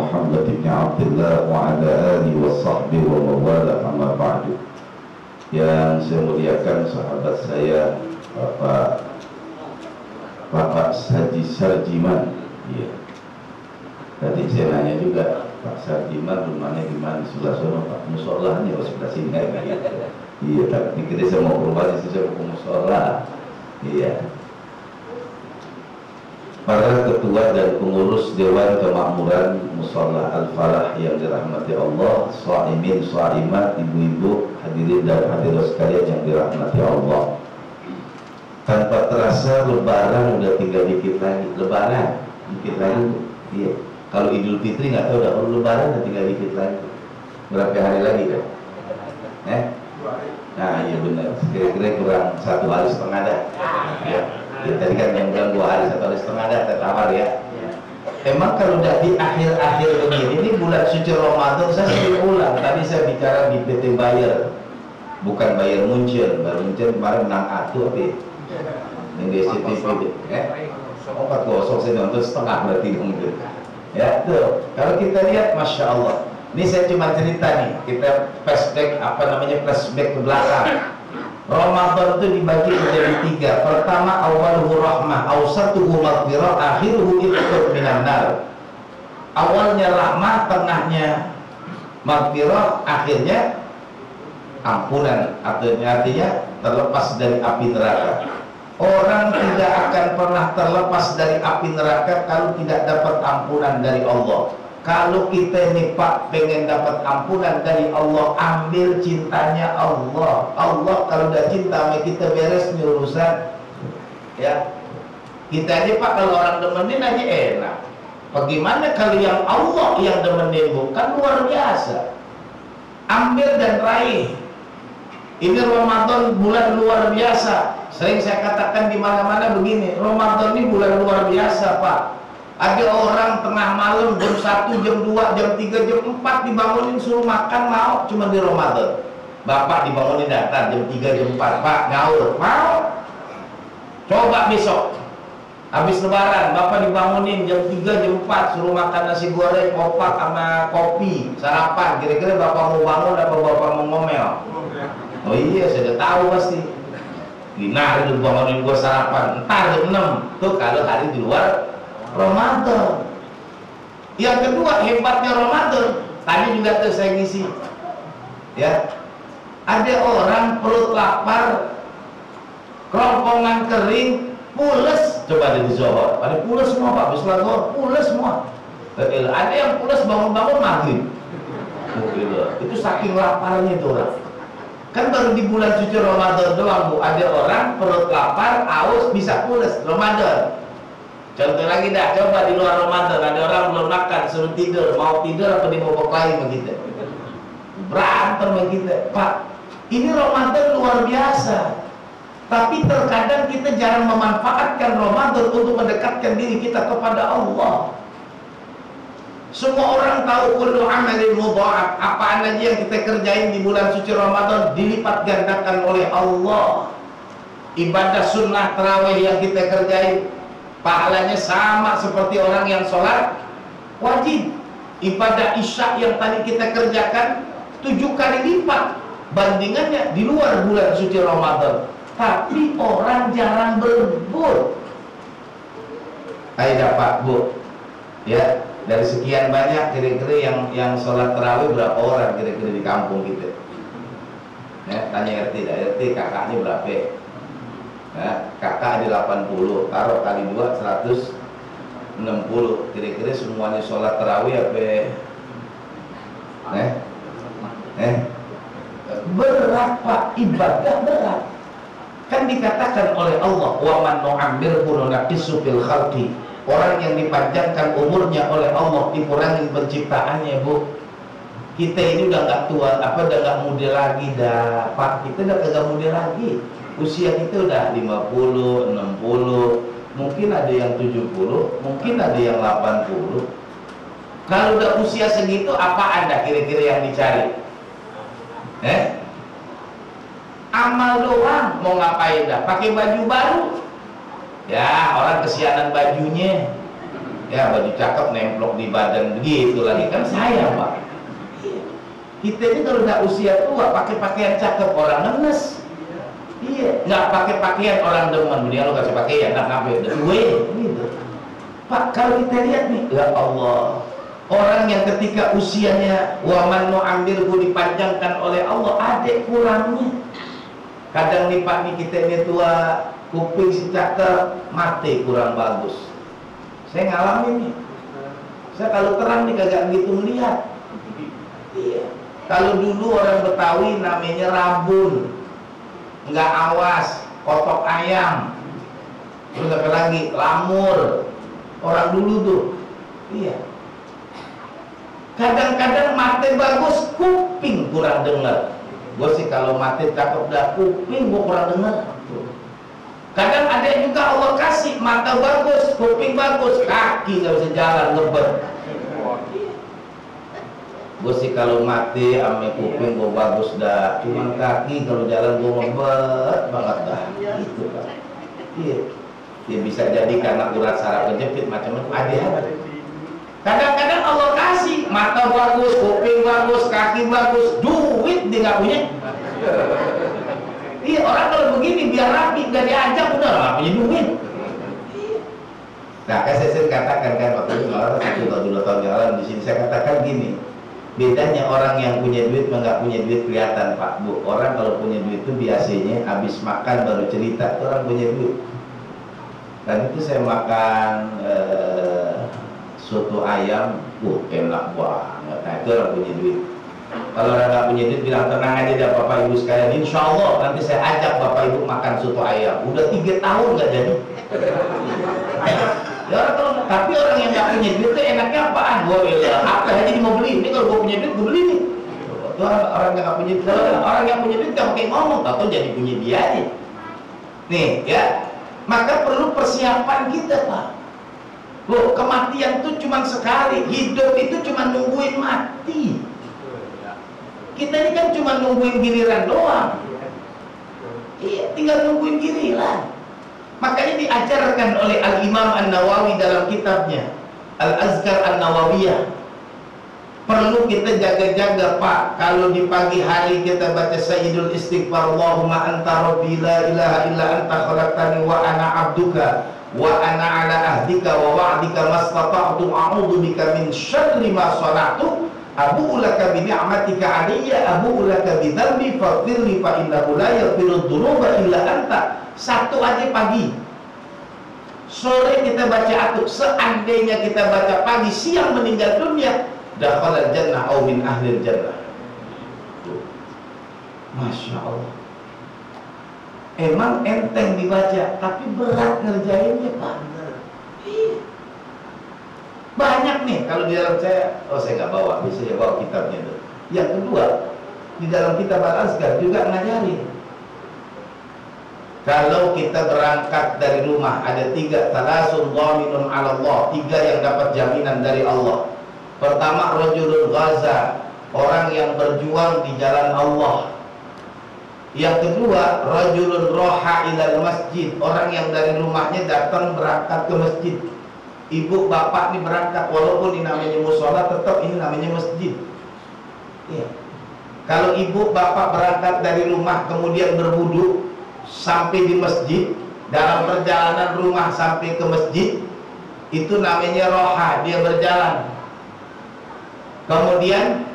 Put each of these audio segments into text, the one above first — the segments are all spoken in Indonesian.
Muhammad bin Abdullah wa ala alihi wa sahbihi wa mawala amma ba'du. Yang saya muliakan sahabat saya Bapak Haji Sarjiman. Iya. Tadi saya nanya juga, Pak Sarjiman rumahnya di mana? Sebelah sana, Pak. Musolahnya sebelah sini. Iya, tapi kita saya mau berubah di sini, saya mau musolah. Iya. Para ketua dan pengurus Dewan Kemakmuran Mushola Al-Falah yang dirahmati Allah, shaimin, shaimat, ibu-ibu, hadirin dan hadirat sekalian yang dirahmati Allah. Tanpa terasa Lebaran udah tinggal dikit lagi. Lebaran dikit lagi. Iya. Kalau Idul Fitri nggak tahu, udah Lebaran udah tinggal dikit lagi. Berapa hari lagi kan? Nah iya benar. Kira-kira kurang 1 hari setengah dah. Ya. Ya, tadi kan yang bilang 2 hari 1 hari setengah dah tertawar ya. Emang kalau udah di akhir-akhir begini, ini bulan suci Ramadan, saya sering ulang. Tadi saya bicara di PT Bayer, bukan Bayer Munchen. Bayer Munchen kemarin menang atu apa ya? Yang di SCTV oh 4-0 saya nonton setengah berarti dong itu. Ya tuh, kalau kita lihat Masya Allah. Ini saya cuma cerita nih, kita flashback flashback ke belakang. Ramadan itu dibagi menjadi 3. Pertama awaluhu rahmah, awsatuhu maghfirah, akhiruhu itqun minan nar. Awalnya rahmah, tengahnya maghfirah, akhirnya ampunan. Artinya terlepas dari api neraka. Orang tidak akan pernah terlepas dari api neraka kalau tidak dapat ampunan dari Allah. Kalau kita ini Pak pengen dapat ampunan dari Allah, ambil cintanya Allah. Allah kalau udah cinta sama kita, beres nih urusan. Ya, kita aja Pak kalau orang demenin aja enak. Bagaimana kalau yang Allah yang demenin, bukan luar biasa. Ambil dan raih. Ini Ramadan bulan luar biasa. Sering saya katakan di mana-mana begini, Ramadan ini bulan luar biasa Pak. Ada orang tengah malam jam 1, jam 2, jam 3, jam 4 dibangunin suruh makan, mau cuma di Ramadan. Bapak dibangunin datang jam 3, jam 4, Pak ngaur, mau. Coba besok habis lebaran Bapak dibangunin jam 3, jam 4 suruh makan nasi goreng, kopak sama kopi, sarapan. Kira-kira Bapak mau bangun apa Bapak mau ngomel? Oh iya, saya udah tahu pasti. Dinar itu bangunin gua sarapan, entar jam 6. Tuh kalau hari di luar Ramadan. Yang kedua hebatnya Ramadan, tadi juga tuh saya ngisi ya, ada orang perut lapar, kerongkongan kering, pules. Coba di Zohor pada pules semua Pak, habis Zohor pules semua. Ada yang pules bangun-bangun maghrib. Itu saking laparnya itu orang. Kan baru di bulan suci Ramadan doang Bu, ada orang perut lapar, aus, bisa pules. Ramadan. Contoh lagi dah, coba di luar Ramadan ada orang belum makan, suruh tidur, mau tidur apa dia mau berkelahi begitu, berantem begitu. Pak, ini Ramadan luar biasa, tapi terkadang kita jarang memanfaatkan Ramadan untuk mendekatkan diri kita kepada Allah. Semua orang tahu kullu amalin mudha'af, apa aja yang kita kerjain di bulan suci Ramadan dilipat gandakan oleh Allah. Ibadah sunnah tarawih yang kita kerjain pahalanya sama seperti orang yang sholat wajib. Ibadah isya yang tadi kita kerjakan 7 kali lipat bandingannya di luar bulan suci Ramadan. Tapi orang jarang berebut. Ayo Pak Bu, ya dari sekian banyak kira-kira yang sholat tarawih berapa orang kira-kira di kampung kita? Ya, tanya RT, kakaknya berapa? Ya, kakak ada 80, taruh kali 2 160. Kira-kira semuanya sholat tarawih apa? Berat Pak, ibadah berat. Kan dikatakan oleh Allah, wa man nu'ammirhu nunaqqisu fil khalqi. Orang yang dipanjangkan umurnya oleh Allah dikurangi penciptaannya Bu. Kita ini udah nggak tua, udah nggak muda lagi dah Pak. Kita udah kagak muda lagi. Usia kita udah 50, 60, mungkin ada yang 70, mungkin ada yang 80. Kalau udah usia segitu, apa Anda kira-kira yang dicari? Amal doang, mau ngapain dah? Pakai baju baru? Ya, orang kesianan bajunya. Ya baju cakep nemplok di badan begitu lagi, kan sayang Pak. Kita ini kalau udah usia tua pakai pakaian cakep orang ngenes. Iya, nggak pakai pakaian orang demen. Dia lo kasih pakaian, nggak ngapain? Gitu. Pak, kalau kita lihat nih, ya Allah, orang yang ketika usianya waman nu'amirhu dipanjangkan oleh Allah, ada kurangnya. Kadang nih Pak nih, kita ini tua, kuping si cakep, mati kurang bagus. Saya ngalamin nih. Saya kalau terang nih kagak begitu melihat. Iya. Kalau dulu orang Betawi namanya rabun, nggak awas, kotok ayam, terus apa lagi, lamur. Orang dulu tuh, iya. Kadang-kadang mate bagus, kuping kurang dengar. Gue sih kalau mate cakep dah, kuping gue kurang dengar. Kadang ada juga Allah kasih mata bagus, kuping bagus, kaki nggak bisa jalan, ngebet. Gue sih kalau mati ame kuping gue bagus dah, cuman kaki kalau jalan gue ngebet banget dah. Gitu kan. Iya. Dia bisa jadi karena urat saraf kejepit macam-macam ada. Kadang-kadang Allah kasih mata bagus, kuping bagus, kaki bagus, duit dia nggak punya. Iya, orang kalau begini biar rapi, nggak diajak udah nggak punya duit. Nah, kan saya sering katakan kan waktu itu orang 1 atau 2 tahun yang lalu di sini saya katakan gini, bedanya orang yang punya duit sama nggak punya duit kelihatan Pak Bu. Orang kalau punya duit itu biasanya habis makan baru cerita itu orang punya duit. Dan itu saya makan soto ayam, enak banget. Nah itu orang punya duit. Kalau orang nggak punya duit bilang tenang aja deh Bapak Ibu sekalian, insya Allah nanti saya ajak Bapak Ibu makan soto ayam. Udah 3 tahun nggak jadi. Ya orang kalau, tapi orang yang nggak punya duit itu enaknya apaan? Apa aja dia mau beli? Ini kalau gue punya duit gue beli nih. Orang yang nggak punya duit, orang yang punya duit nggak pakai ngomong, atau jadi punya dia aja. Nih ya. Maka perlu persiapan kita Pak. Loh, kematian itu cuma sekali, hidup itu cuma nungguin mati. Kita ini kan cuma nungguin giliran doang. Iya, tinggal nungguin giliran. Makanya diajarkan oleh Al-Imam An-Nawawi dalam kitabnya Al-Azkar An-Nawawiyah. Perlu kita jaga-jaga Pak. Kalau di pagi hari kita baca Sayyidul Istighfar, Allahumma anta rabbi la ilaha illa anta khalaqtani wa ana abduka wa ana ala ahdika wa wa'dika mastata'tu a'udzu bika min syarri ma shana'tu abu'u laka bi ni'matika 'alayya abu'u laka bi dzambi faghfirli fa innahu la yaghfiru dzunuba illa anta. Satu aja pagi. Sore kita baca atau seandainya kita baca pagi, siang meninggal dunia, dakhalal jannah au min ahlil jannah. Masya Allah. Emang enteng dibaca, tapi berat ngerjainnya Pak. Banyak nih kalau di dalam saya nggak bawa, biasanya bawa kitabnya tuh. Yang kedua, di dalam kitab Al-Azkar juga ngajarin. Kalau kita berangkat dari rumah ada 3 talasun dhaminun 'ala Allah, 3 yang dapat jaminan dari Allah. Pertama, rajulun ghaza, orang yang berjuang di jalan Allah. Yang kedua, rajulun roha ilal masjid, orang yang dari rumahnya datang berangkat ke masjid. Ibu bapak ini berangkat, walaupun ini namanya musola, tetap ini namanya masjid. Iya. Kalau ibu bapak berangkat dari rumah kemudian berwudu sampai di masjid, dalam perjalanan rumah sampai ke masjid, itu namanya roha, dia berjalan. Kemudian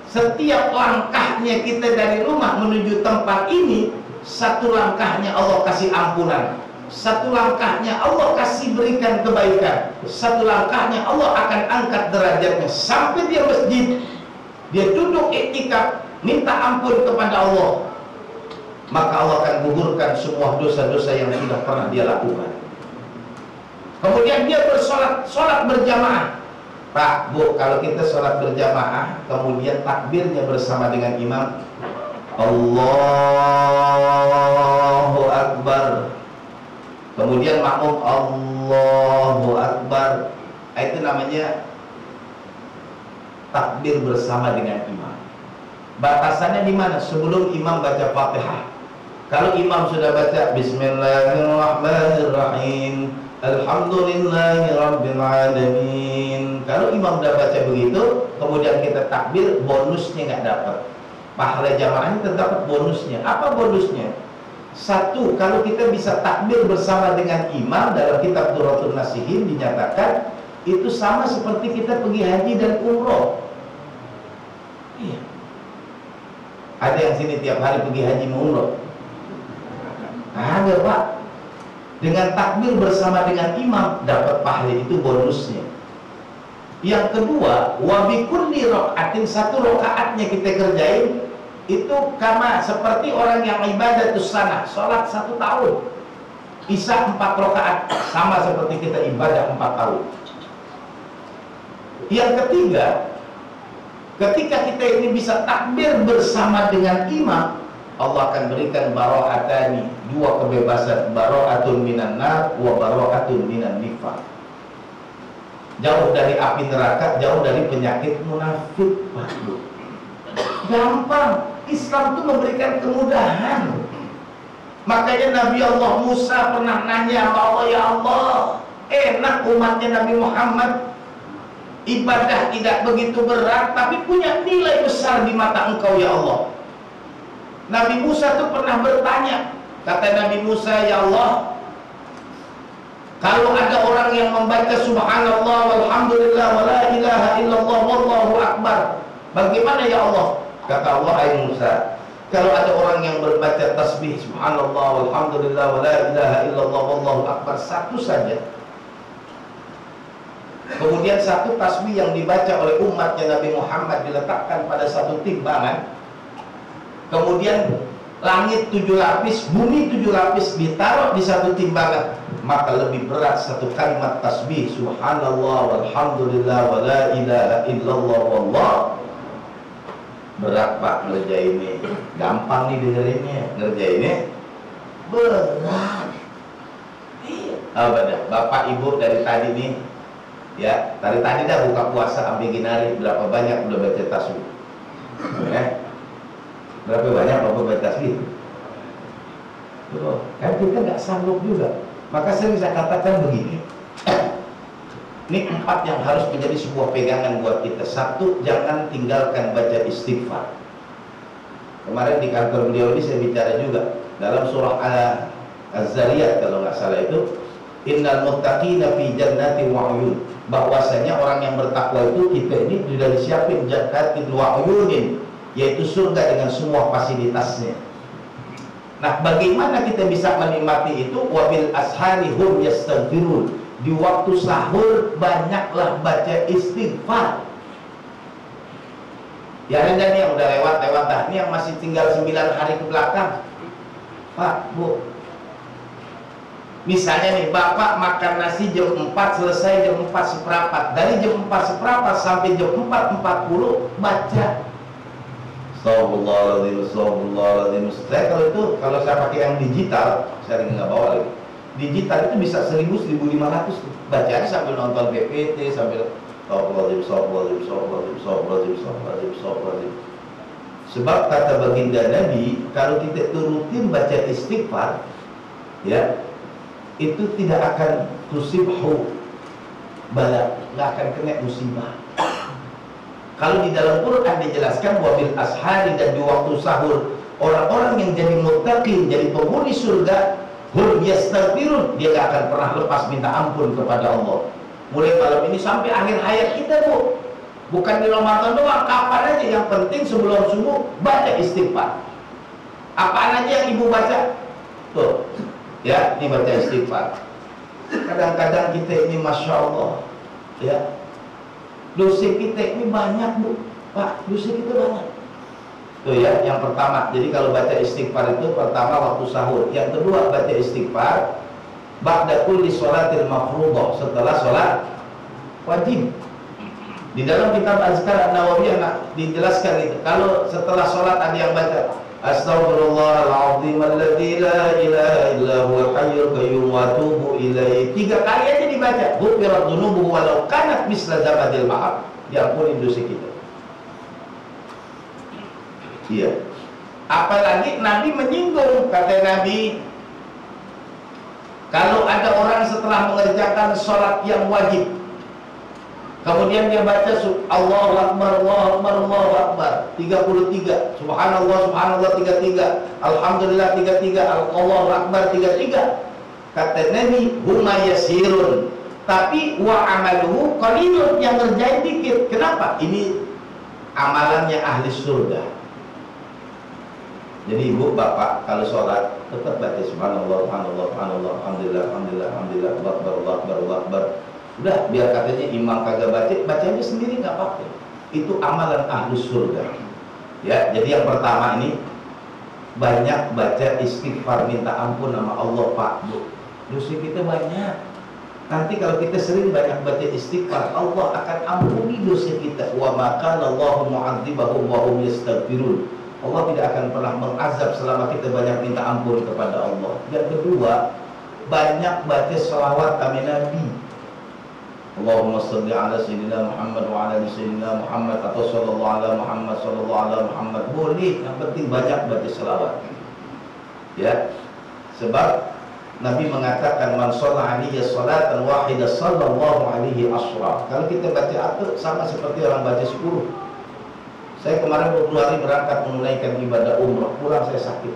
setiap langkahnya kita dari rumah menuju tempat ini, satu langkahnya Allah kasih ampunan, satu langkahnya Allah kasih berikan kebaikan, satu langkahnya Allah akan angkat derajatnya sampai dia masjid, dia duduk iktikaf minta ampun kepada Allah, maka Allah akan gugurkan semua dosa-dosa yang sudah pernah dia lakukan. Kemudian dia sholat berjamaah. Pak, Bu, kalau kita sholat berjamaah, kemudian takbirnya bersama dengan imam, Allahu Akbar, kemudian makmum Allahu Akbar, itu namanya takbir bersama dengan imam. Batasannya di mana? Sebelum imam baca Fatihah. Kalau imam sudah baca Bismillahirrahmanirrahim, Alhamdulillahi Rabbil Alamin. Kalau imam udah baca begitu, kemudian kita takbir, bonusnya nggak dapat. Pahala jamaahnya terdapat bonusnya. Apa bonusnya? Satu, kalau kita bisa takbir bersama dengan imam, dalam kitab Duratul Nasihin dinyatakan itu sama seperti kita pergi haji dan umroh. Iya. Ada yang sini tiap hari pergi haji umroh? Ada, Pak. Dengan takbir bersama dengan imam dapat pahala, itu bonusnya. Yang kedua, wa bi kulli rakaatin, satu rakaatnya kita kerjain itu kama seperti orang yang ibadatus sanah, sholat 1 tahun. Isya 4 rakaat, sama seperti kita ibadah 4 tahun. Yang ketiga, ketika kita ini bisa takbir bersama dengan imam, Allah akan berikan baro'atani, 2 kebebasan, baro'atun minan nar wa baro'atun minan nifaq. Jauh dari api neraka, jauh dari penyakit munafik. Waduh, gampang. Islam itu memberikan kemudahan. Makanya Nabi Allah Musa pernah nanya sama Allah, ya Allah, enak umatnya Nabi Muhammad, ibadah tidak begitu berat, tapi punya nilai besar di mata engkau ya Allah. Nabi Musa tuh pernah bertanya, kata Nabi Musa, ya Allah, kalau ada orang yang membaca subhanallah walhamdulillah wa la ilaha illallah wallahu akbar, bagaimana ya Allah? Kata Allah, hai Musa, kalau ada orang yang berbaca tasbih subhanallah walhamdulillah wa la ilaha illallah wallahu akbar, satu saja, kemudian satu tasbih yang dibaca oleh umatnya Nabi Muhammad diletakkan pada satu timbangan, kemudian langit 7 lapis, bumi 7 lapis ditaruh di satu timbangan, maka lebih berat satu kalimat tasbih subhanallah walhamdulillah wa la ilaha illallah wallah. Berat Pak ngerjainnya. Gampang nih dengerinnya, ngerjainnya berat. Apa dah, Bapak Ibu dari tadi nih, ya dari tadi dah buka puasa sampai ginari, berapa banyak udah baca tasbih? Berapa banyak Bapak baca tasbih? Kan kita nggak sanggup juga. Maka saya bisa katakan begini, ini 4 yang harus menjadi sebuah pegangan buat kita. 1, jangan tinggalkan baca istighfar. Kemarin di kantor beliau ini saya bicara juga dalam surah Az-Zariyat kalau nggak salah itu, innal muttaqina fi jannatin wa uyun, bahwasanya orang yang bertakwa itu kita ini sudah disiapin jannatin wa uyunin, yaitu surga dengan semua fasilitasnya. Nah, bagaimana kita bisa menikmati itu? Wabil ashari hum yastaghfirun, di waktu sahur banyaklah baca istighfar. Ya ada nih yang udah lewat dah, ini yang masih tinggal 9 hari ke belakang, Pak, Bu, misalnya nih Bapak makan nasi jam 4, selesai jam 4:15, dari jam 4:15 sampai jam 4:40 baca Astagfirullahaladzim. Saya kalau saya pakai yang digital, saya nggak bawa lagi. Digital itu bisa 1000-1500 tuh. Bacanya sambil nonton BPT, sambil Astagfirullahaladzim. Sebab kata baginda Nabi, kalau kita rutin baca istighfar, ya, itu tidak akan tusibhu bala, nggak akan kena musibah. Kalau di dalam Quran dijelaskan wabil ashari, dan di waktu sahur, orang-orang yang jadi muttaqin, jadi penghuni surga, hum yastaghfirun, dia gak akan pernah lepas minta ampun kepada Allah. Mulai malam ini sampai akhir hayat kita, Bu. Bukan di Ramadan doang, kapan aja, yang penting sebelum subuh baca istighfar. Apaan aja yang Ibu baca? Tuh, ya, ini baca istighfar. Kadang-kadang kita ini Masya Allah, ya, dosa kita ini banyak, Bu. Pak, dosa kita banyak. Tuh ya, yang pertama. Jadi kalau baca istighfar itu pertama waktu sahur. Yang kedua baca istighfar ba'da kulli sholatil mafruḍah, setelah sholat wajib. Di dalam kitab Azkar An-Nawawi dijelaskan itu. Kalau setelah sholat ada yang baca Astaghfirullahaladzim alladzi la ilaha illa huwal hayyul qayyum wa atubu ilaihi, 3 kali aja dibaca, ghufirat dzunubuhu walau kanat misla zabadil bahar, diampuni dosa kita. Iya. Apalagi Nabi menyinggung, kata Nabi, kalau ada orang setelah mengerjakan sholat yang wajib, kemudian dia baca Allahu Akbar, Allahu Akbar, Allahu Akbar 33, Subhanallah, Subhanallah 33, Alhamdulillah 33, Allahu Akbar 33. Kata Nabi, huma yasirun, tapi wa amaluhu qalilun, yang ngerjain dikit. Kenapa? Ini amalannya ahli surga. Jadi ibu bapak kalau sholat tetap baca Subhanallah, Subhanallah, Subhanallah, Alhamdulillah, Alhamdulillah, Alhamdulillah, Allahu Akbar, Allahu Akbar, Allahu Akbar. Udah, biar katanya imam kagak baca, bacanya sendiri nggak apa-apa. Itu amalan ahli surga. Ya, jadi yang pertama ini banyak baca istighfar, minta ampun sama Allah, Pak, Bu. Dosa kita banyak. Nanti kalau kita sering banyak baca istighfar, Allah akan ampuni dosa kita. Wa ma kana Allahu mu'adzibahum wa hum yastaghfirun. Allah tidak akan pernah mengazab selama kita banyak minta ampun kepada Allah. Yang kedua, banyak baca selawat kami Nabi. Allahumma salli ala sayyidina Muhammad wa ala sayyidina Muhammad, atau sallallahu ala Muhammad, sallallahu ala Muhammad. Boleh, yang penting banyak baca selawat. Ya. Sebab Nabi mengatakan man shalla alaihi salatan wahidah sallallahu alaihi asyra. Kalau kita baca itu sama seperti orang baca 10. Saya kemarin 20 hari berangkat menunaikan ibadah umrah, pulang saya sakit.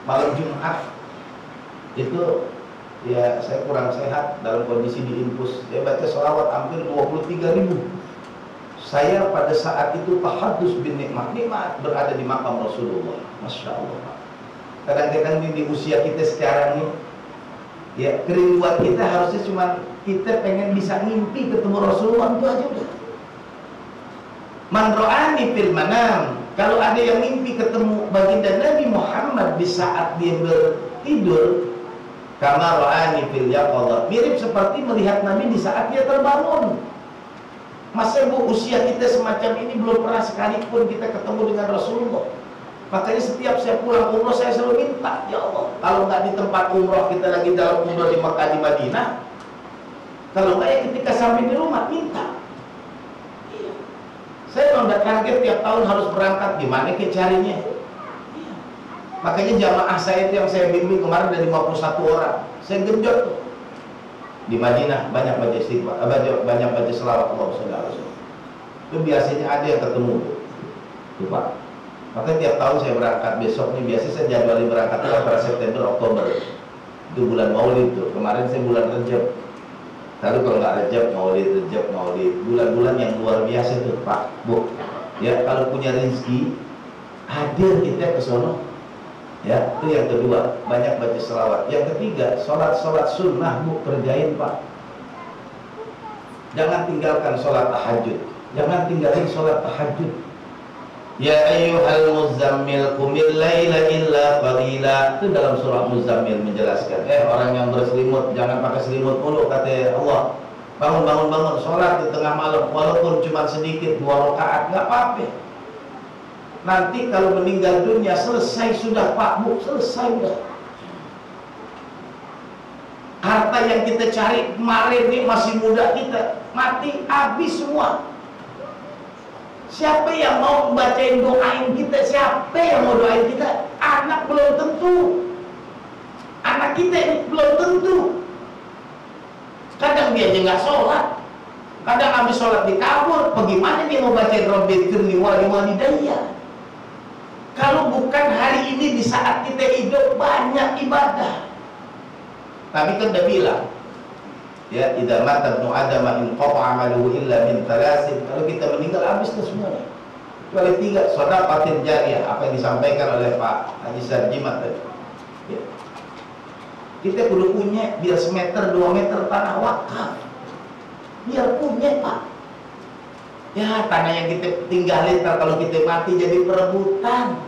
Malam Jumat itu ya saya kurang sehat, dalam kondisi diinfus. Saya baca sholawat hampir 23.000. Saya pada saat itu tahadus bin nikmat berada di makam Rasulullah. Masya Allah. Kadang-kadang di usia kita sekarang ini, ya kerinduan kita harusnya cuma kita pengen bisa ngimpi ketemu Rasulullah, itu aja udah. Man ra'ani fil manam, kalau ada yang mimpi ketemu baginda Nabi Muhammad di saat dia bertidur, kama ra'ani fil yaqadha, mirip seperti melihat Nabi di saat dia terbangun. Masa Bu, usia kita semacam ini belum pernah sekalipun kita ketemu dengan Rasulullah. Makanya setiap saya pulang umroh saya selalu minta, ya Allah, kalau nggak di tempat umroh kita lagi dalam umroh di Mekah, di Madinah, kalau nggak ya ketika sampai di rumah minta. Saya udah target tiap tahun harus berangkat, gimana ke carinya? Iya. Makanya jamaah saya itu yang saya bimbing kemarin dari 51 orang, saya genjot tuh. Di Madinah banyak baca istighfar, banyak baca selawat Allah SWT. Itu biasanya ada yang ketemu tuh Pak. Makanya tiap tahun saya berangkat, besok nih biasanya saya jadwalin berangkat itu antara September Oktober. Itu bulan Maulid tuh. Kemarin saya bulan Rejab. Lalu kalau nggak Rejab, Maulid. Bulan-bulan yang luar biasa tuh Pak, Bu. Ya, kalau punya rezeki, hadir kita ke sono. Ya, itu yang kedua, banyak baca selawat. Yang ketiga, sholat sunnah, Bu, kerjain Pak. Jangan tinggalkan sholat tahajud. Jangan tinggalin sholat tahajud. Ya ayyuhal muzammil qumil laila illa qalila. Itu dalam surah Muzammil menjelaskan, orang yang berselimut jangan pakai selimut mulu, kata Allah. Bangun sholat di tengah malam walaupun cuma sedikit, 2 rakaat nggak apa-apa. Nanti kalau meninggal dunia selesai sudah Pak, Bu, selesai sudah. Harta yang kita cari kemarin ini masih muda kita mati habis semua. Siapa yang mau bacain doain kita? Siapa yang mau doain kita? Anak belum tentu. Anak kita ini belum tentu. Kadang dia aja nggak sholat. Kadang habis sholat dikabur. Bagaimana dia mau bacain Rabbighfirli wa liwalidayya? Kalau bukan hari ini di saat kita hidup banyak ibadah. Tapi kan udah bilang, ya, idza mata ibnu adam in qata'a amaluhu illa min thalasin. Kalau kita meninggal habis tuh semuanya. Kecuali 3, shadaqatin jariyah, apa yang disampaikan oleh Pak Haji Sarjimat tadi. Ya. Kita perlu punya biar semeter 2 meter tanah wakaf. Biar punya Pak. Ya, tanah yang kita tinggalin kalau kita mati jadi perebutan.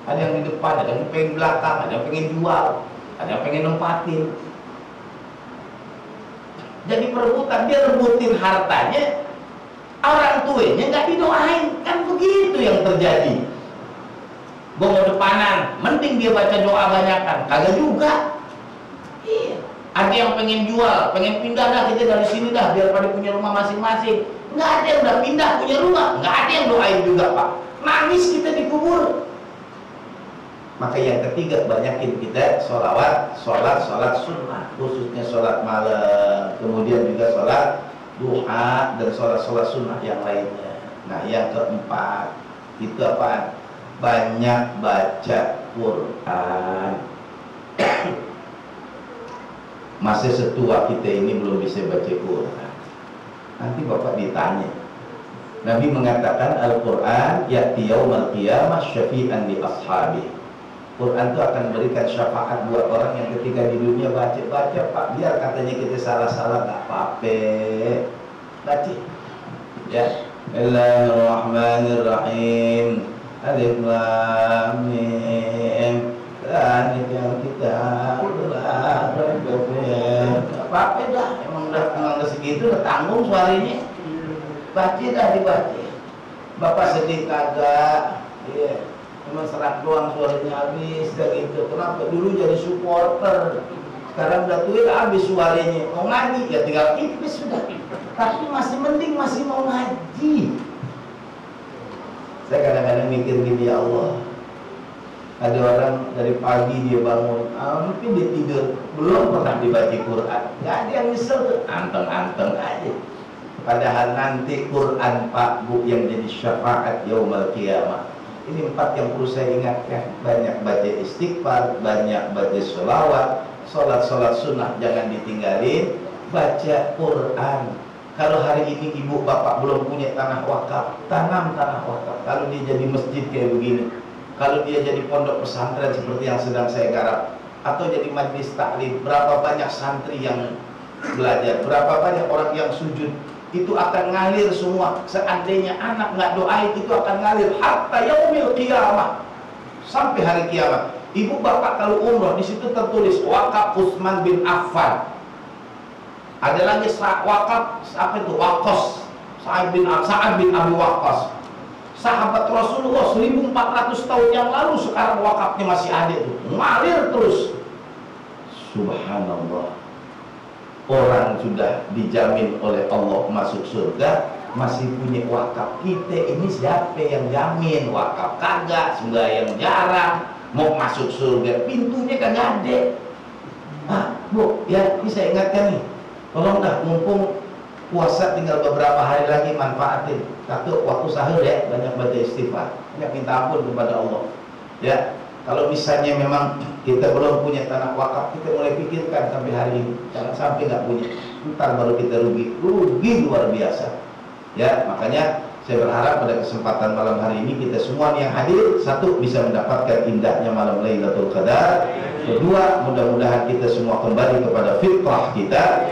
Ada yang di depan, ada yang pengen belakang, ada yang pengen jual, ada yang pengen nempatin. Jadi perebutan, dia rebutin hartanya, orang tuanya nggak didoain, kan begitu yang terjadi. Gue mau depanan, mending dia baca doa banyakan, kagak juga. Iya. Ada yang pengen jual, pengen pindah dah kita dari sini dah, biar pada punya rumah masing-masing. Nggak ada yang udah pindah punya rumah, nggak ada yang doain juga Pak. Nangis kita dikubur. Maka yang ketiga, banyakin kita sholat sunnah, khususnya sholat malam, kemudian juga sholat duha dan sholat sunnah yang lainnya. Nah, yang keempat itu apa? Banyak baca Quran. Masih setua kita ini belum bisa baca Quran. Nanti Bapak ditanya. Nabi mengatakan Al-Quran ya'ti yaumal qiyamah syafi'an li ashabi. Quran itu akan memberikan syafaat buat orang yang ketika di dunia baca Pak, biar katanya kita salah-salah nggak apa-apa, baca ya. Bismillahirrahmanirrahim. Alif lam mim. Yang kita apa-apa dah, emang udah segitu udah tanggung suaranya. Baca dah, dibaca. Bapak sedih kagak? Iya. Memang serak doang suaranya habis dan gitu. Kenapa? Dulu jadi supporter, sekarang udah tua habis suaranya. Mau ngaji ya tinggal tipis sudah. Tapi masih mending masih mau ngaji. Saya kadang-kadang mikir gini, ya Allah, ada orang dari pagi dia bangun, mungkin dia tidur, belum pernah dibaca Quran. Gak ada yang nyesel tuh, anteng-anteng aja. Padahal nanti Quran Pak Bu yang jadi syafaat yaumul qiyamah. Ini 4 yang perlu saya ingatkan. Banyak baca istighfar, banyak baca sholawat, sholat sunnah jangan ditinggalin, baca Quran. Kalau hari ini ibu bapak belum punya tanah wakaf, tanam tanah wakaf. Kalau dia jadi masjid kayak begini, kalau dia jadi pondok pesantren seperti yang sedang saya garap, atau jadi majlis taklim, berapa banyak santri yang belajar, berapa banyak orang yang sujud, itu akan ngalir semua. Seandainya anak nggak doain, itu akan ngalir hatta yaumil qiyamah, sampai hari kiamat. Ibu bapak kalau umroh, di situ tertulis wakaf Utsman bin Affan. Ada lagi wakaf apa itu? Waqqas Sa'ad bin Abi Waqqas. Sahabat Rasulullah 1400 tahun yang lalu, sekarang wakafnya masih ada itu, ngalir terus. Subhanallah. Orang sudah dijamin oleh Allah masuk surga, masih punya wakaf. Kita ini siapa yang jamin? Wakaf kagak, sembahyang jarang, mau masuk surga pintunya kagak ada. Bu, ya ini saya ingatkan nih, tolong dah, mumpung puasa tinggal beberapa hari lagi, manfaatin. Satu, waktu sahur ya, banyak baca istighfar, banyak minta ampun kepada Allah. Ya, kalau misalnya memang kita belum punya tanah wakaf, kita mulai pikirkan sampai hari ini, jangan sampai nggak punya, ntar baru kita rugi luar biasa. Ya, makanya saya berharap pada kesempatan malam hari ini kita semua yang hadir, satu, bisa mendapatkan indahnya malam Lailatul Qadar. Kedua, mudah-mudahan kita semua kembali kepada fitrah kita.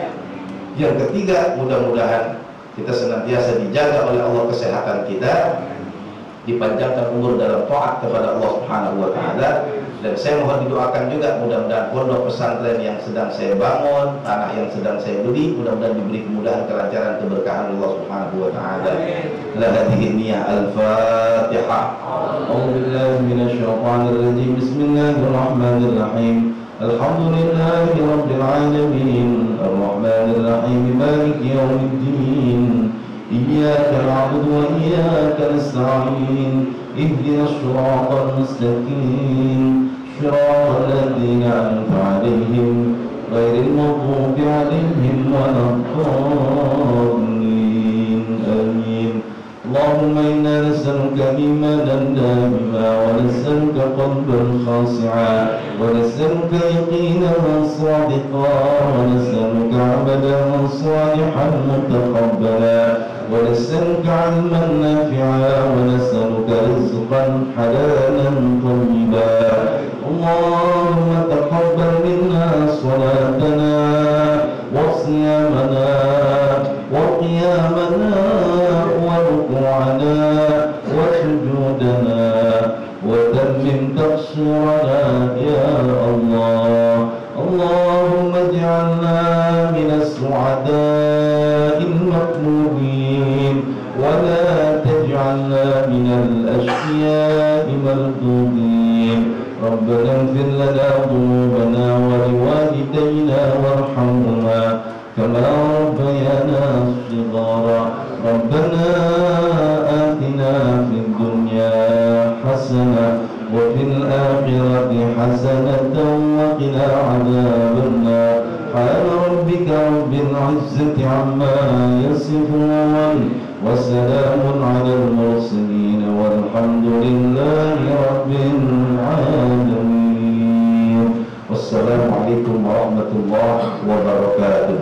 Yang ketiga, mudah-mudahan kita senantiasa dijaga oleh Allah kesehatan kita, dipanjangkan umur dalam taat kepada Allah Subhanahu wa taala. Dan saya mohon didoakan juga, mudah-mudahan pondok pesantren yang sedang saya bangun, tanah yang sedang saya beli, mudah-mudahan diberi kemudahan, kelancaran, keberkahan Allah Subhanahu wa taala. La hadhihi niyyah al-Fatihah. A'udzubillahi minasyaitonir rajim. Bismillahirrahmanirrahim. Alhamdulillahi rabbil alamin. Ar-Rahmanir Rahim. Maliki yaumiddin. Iyyaka na'budu wa iyyaka nasta'in. Ihdinas siratal mustaqim. Shiratal ladzina an'amta 'alaihim ghairil maghdubi 'alaihim waladdallin. Amin. اللهم إنا نسألك إيمانا دائما ونسألك قلبا خاشعا ونسألك يقينا صادقا ونسألك عملا صالحا متقبلا ونسألك علما نافعا ونسألك رزقا حلالا طيبا. اللهم تقبل منا صلاتنا وصيامنا وقيامنا وركوعنا وسجودنا وتمم تقصيرنا يا الله. اللهم اجعلنا من السعداء المطلوبين ولا تجعلنا من الأشقياء المردودين. ربنا اغفر لنا ذنوبنا ولوالدينا وارحمهما كما ربيانا صغارا. ربنا آتنا في الدنيا حسنة وفي الآخرة حسنة وقنا عذاب النار سبحان ربك رب العزة عما يصفون وسلام على المرسلين والحمد لله رب العالمين والسلام عليكم ورحمة الله وبركاته.